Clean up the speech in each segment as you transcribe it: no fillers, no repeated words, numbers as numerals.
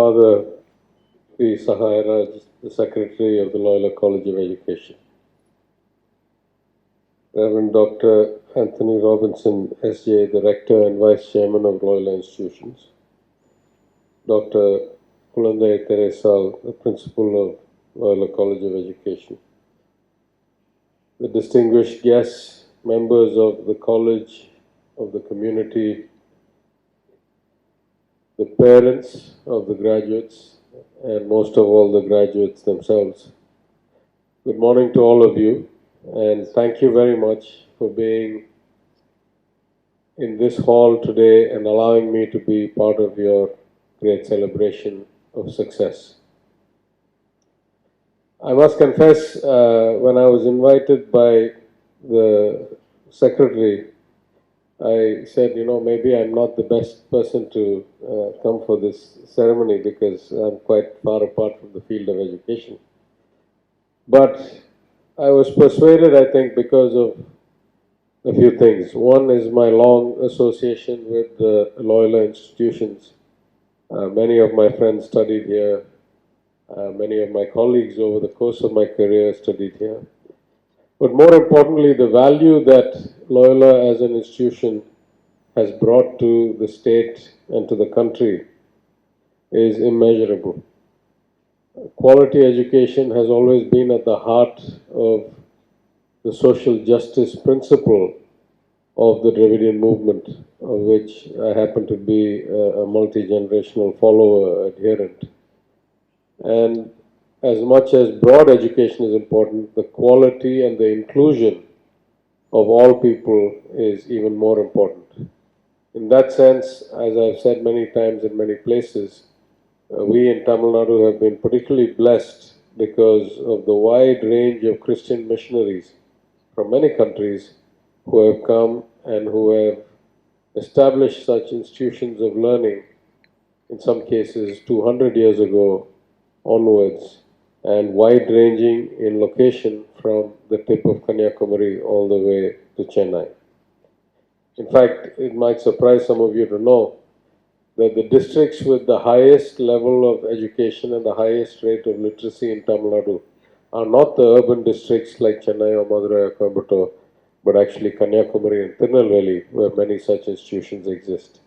Father P. Sahairaj, the Secretary of the Loyola College of Education. Reverend Dr. Anthony Robinson, S.J., the Rector and Vice Chairman of Loyola Institutions. Dr. Kulanday Teresal, the Principal of Loyola College of Education. The distinguished guests, members of the college, of the community, the parents of the graduates, and most of all the graduates themselves. Good morning to all of you, and thank you very much for being in this hall today and allowing me to be part of your great celebration of success. I must confess, when I was invited by the secretary, I said, maybe I'm not the best person to come for this ceremony because I'm quite far apart from the field of education. But I was persuaded, I think, because of a few things. One is my long association with the Loyola institutions. Many of my friends studied here. Many of my colleagues over the course of my career studied here. But more importantly, the value that Loyola as an institution has brought to the state and to the country is immeasurable. Quality education has always been at the heart of the social justice principle of the Dravidian movement, of which I happen to be a multi-generational follower, adherent. And as much as broad education is important, the quality and the inclusion of all people is even more important. In that sense, as I've said many times in many places, we in Tamil Nadu have been particularly blessed because of the wide range of Christian missionaries from many countries who have come and who have established such institutions of learning, in some cases 200 years ago onwards, and wide-ranging in location from the tip of Kanyakumari all the way to Chennai. In fact, it might surprise some of you to know that the districts with the highest level of education and the highest rate of literacy in Tamil Nadu are not the urban districts like Chennai or Madurai or Coimbatore, but actually Kanyakumari and Tirunelveli, where many such institutions exist.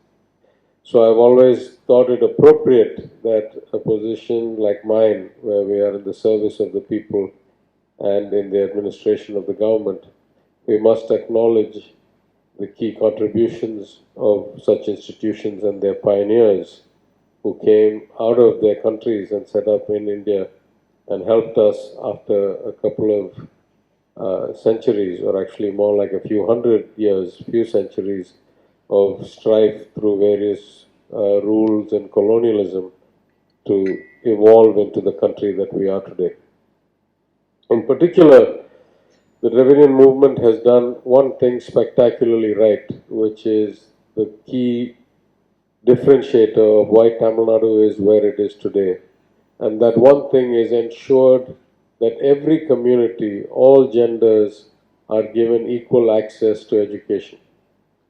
So I've always thought it appropriate that a position like mine, where we are in the service of the people and in the administration of the government, we must acknowledge the key contributions of such institutions and their pioneers who came out of their countries and set up in India and helped us after a couple of centuries, or actually more like a few hundred years, few centuries of strife through various rules and colonialism to evolve into the country that we are today. In particular, the Dravidian movement has done one thing spectacularly right, which is the key differentiator of why Tamil Nadu is where it is today. And that one thing is ensured that every community, all genders, are given equal access to education.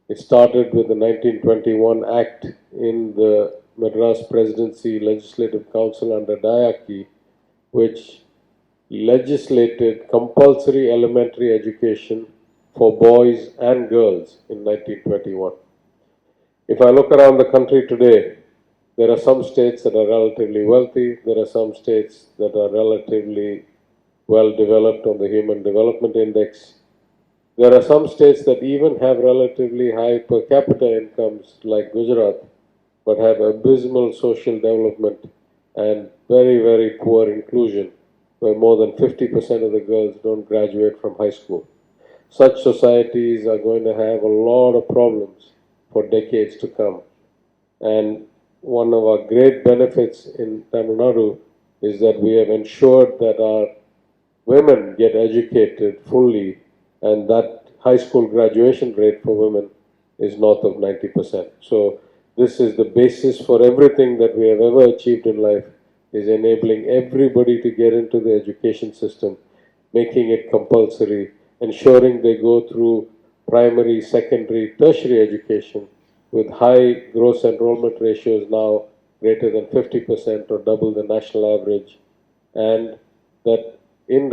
It started with the 1921 Act in the Madras Presidency Legislative Council under Dayaki, which legislated compulsory elementary education for boys and girls in 1921. If I look around the country today, there are some states that are relatively wealthy, there are some states that are relatively well developed on the Human Development Index. There are some states that even have relatively high per capita incomes like Gujarat, but have abysmal social development and very, very poor inclusion, where more than 50% of the girls don't graduate from high school. Such societies are going to have a lot of problems for decades to come. And one of our great benefits in Tamil Nadu is that we have ensured that our women get educated fully, and that high school graduation rate for women is north of 90%. So this is the basis for everything that we have ever achieved in life, is enabling everybody to get into the education system, making it compulsory, ensuring they go through primary, secondary, tertiary education with high gross enrollment ratios now greater than 50% or double the national average, and that in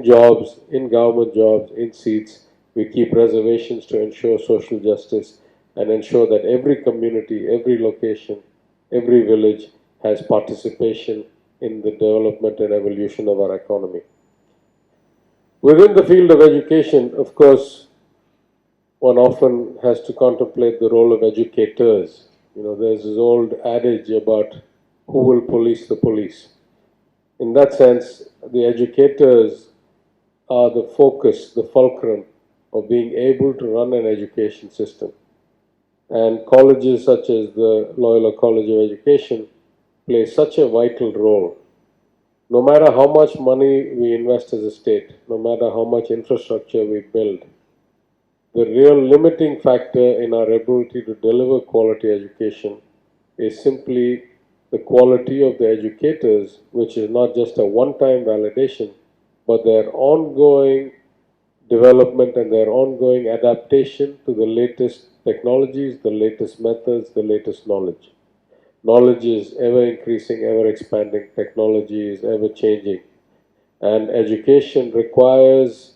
jobs, in government jobs, in seats, we keep reservations to ensure social justice and ensure that every community, every location, every village has participation in the development and evolution of our economy. Within the field of education, of course, one often has to contemplate the role of educators. There's this old adage about who will police the police. In that sense, the educators are the focus, the fulcrum of being able to run an education system. And colleges such as the Loyola College of Education play such a vital role. No matter how much money we invest as a state, no matter how much infrastructure we build, the real limiting factor in our ability to deliver quality education is simply the quality of the educators, which is not just a one-time validation, but their ongoing development and their ongoing adaptation to the latest technologies, the latest methods, the latest knowledge. Knowledge is ever increasing, ever expanding, technology is ever changing, and education requires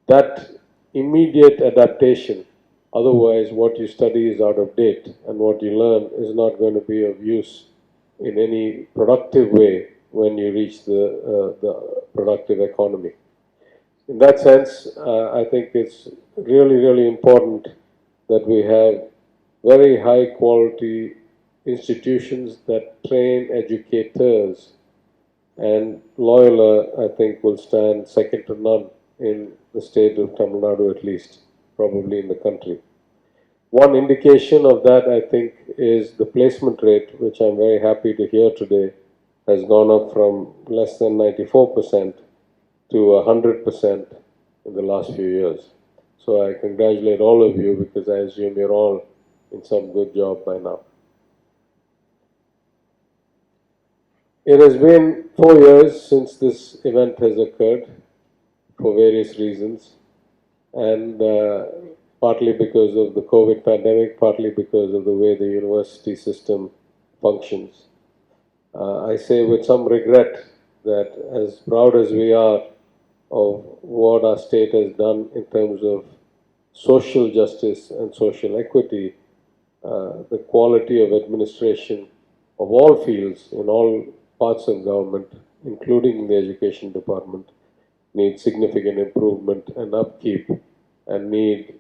that immediate adaptation. Otherwise, what you study is out of date, and what you learn is not going to be of use in any productive way when you reach the productive economy. In that sense, I think it's really, really important that we have very high quality institutions that train educators, and Loyola, I think, will stand second to none in the state of Tamil Nadu, at least, probably in the country. One indication of that, I think, is the placement rate, which I'm very happy to hear today, has gone up from less than 94% to 100% in the last few years. So I congratulate all of you because I assume you're all in some good job by now. It has been 4 years since this event has occurred for various reasons, and partly because of the COVID pandemic, partly because of the way the university system functions. I say with some regret that as proud as we are of what our state has done in terms of social justice and social equity, the quality of administration of all fields in all parts of government, including the education department, need significant improvement and upkeep and need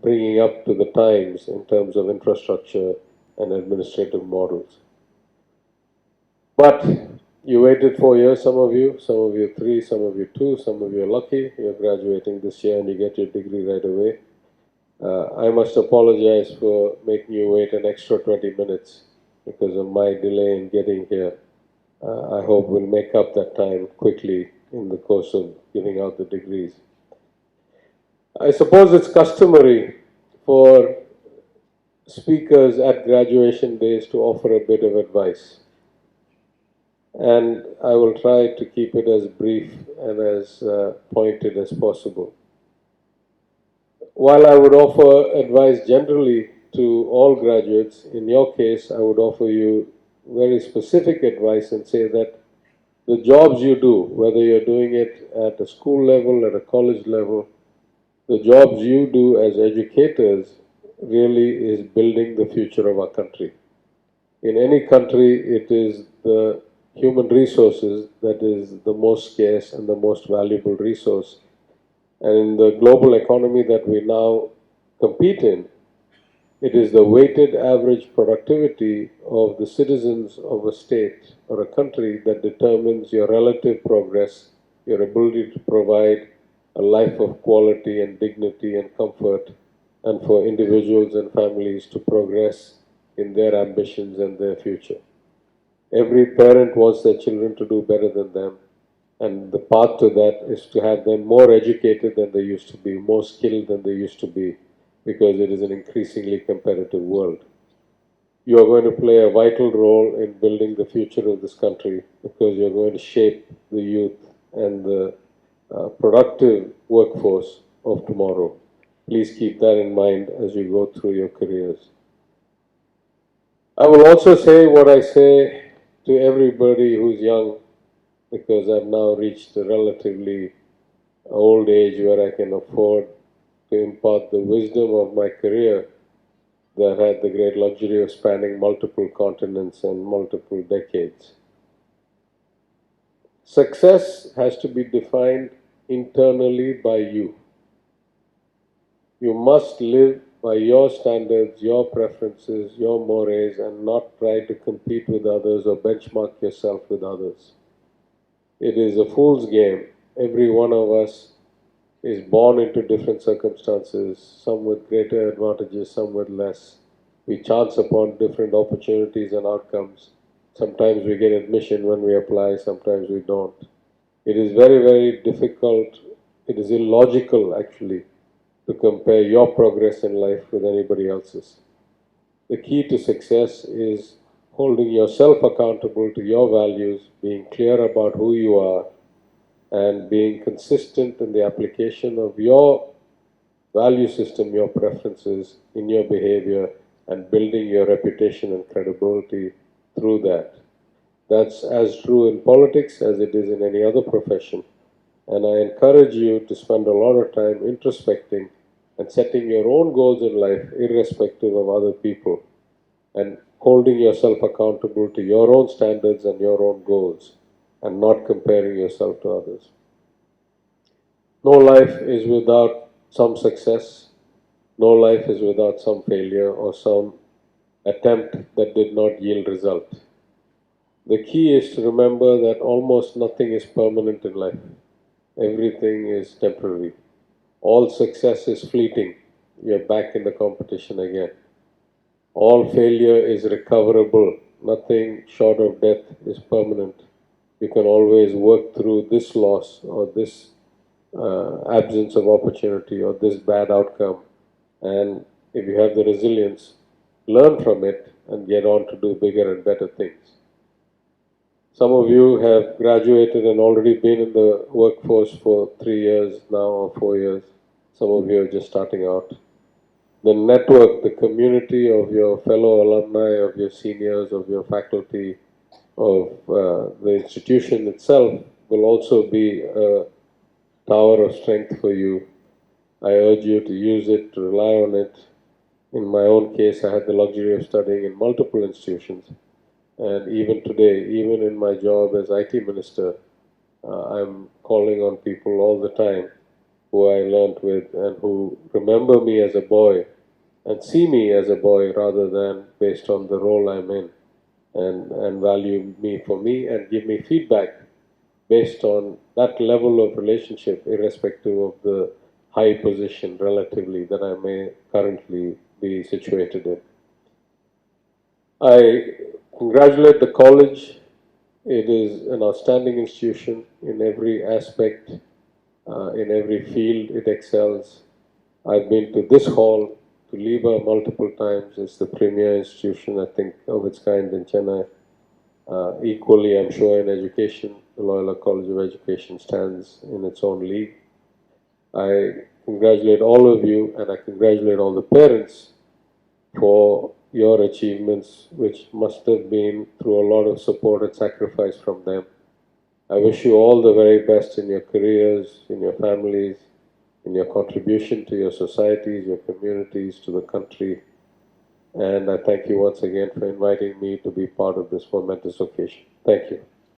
bringing up to the times in terms of infrastructure and administrative models. But you waited 4 years, some of you 3, some of you 2, some of you are lucky, you're graduating this year and you get your degree right away. I must apologize for making you wait an extra 20 minutes because of my delay in getting here. I hope we'll make up that time quickly in the course of giving out the degrees. I suppose it's customary for speakers at graduation days to offer a bit of advice. And I will try to keep it as brief and as pointed as possible. While I would offer advice generally to all graduates, in your case, I would offer you very specific advice and say that the jobs you do, whether you're doing it at a school level, at a college level, the jobs you do as educators really is building the future of our country. In any country, it is the human resources that is the most scarce and the most valuable resource. And in the global economy that we now compete in, it is the weighted average productivity of the citizens of a state or a country that determines your relative progress, your ability to provide a life of quality and dignity and comfort, and for individuals and families to progress in their ambitions and their future. Every parent wants their children to do better than them, and the path to that is to have them more educated than they used to be, more skilled than they used to be, because it is an increasingly competitive world. You are going to play a vital role in building the future of this country because you're going to shape the youth and the productive workforce of tomorrow. Please keep that in mind as you go through your careers. I will also say what I say to everybody who's young, because I've now reached a relatively old age where I can afford to impart the wisdom of my career that had the great luxury of spanning multiple continents and multiple decades. Success has to be defined internally by you. You must live by your standards, your preferences, your mores, and not try to compete with others or benchmark yourself with others. It is a fool's game. Every one of us is born into different circumstances, some with greater advantages, some with less. We chance upon different opportunities and outcomes. Sometimes we get admission when we apply, sometimes we don't. It is very, very difficult. It is illogical, actually, to compare your progress in life with anybody else's. The key to success is holding yourself accountable to your values, being clear about who you are, and being consistent in the application of your value system, your preferences in your behavior, and building your reputation and credibility through that. That's as true in politics as it is in any other profession. And I encourage you to spend a lot of time introspecting and setting your own goals in life, irrespective of other people, and holding yourself accountable to your own standards and your own goals, and not comparing yourself to others. No life is without some success. No life is without some failure or some attempt that did not yield result. The key is to remember that almost nothing is permanent in life. Everything is temporary. All success is fleeting. You're back in the competition again. All failure is recoverable. Nothing short of death is permanent. You can always work through this loss or this absence of opportunity or this bad outcome. And if you have the resilience, learn from it and get on to do bigger and better things. Some of you have graduated and already been in the workforce for 3 years now or 4 years. Some of you are just starting out. The network, the community of your fellow alumni, of your seniors, of your faculty, of the institution itself will also be a tower of strength for you. I urge you to use it, to rely on it. In my own case, I had the luxury of studying in multiple institutions. And even today, even in my job as IT minister, I'm calling on people all the time who I learnt with and who remember me as a boy and see me as a boy rather than based on the role I'm in, and value me for me and give me feedback based on that level of relationship, irrespective of the high position relatively that I may currently be situated in. I congratulate the college. It is an outstanding institution in every aspect, in every field it excels. I've been to this hall, to Liba multiple times. It's the premier institution, I think, of its kind in Chennai. Equally, I'm sure in education, the Loyola College of Education stands in its own league. I congratulate all of you and I congratulate all the parents for your achievements, which must have been through a lot of support and sacrifice from them. I wish you all the very best in your careers, in your families, in your contribution to your societies, your communities, to the country. And I thank you once again for inviting me to be part of this momentous occasion. Thank you.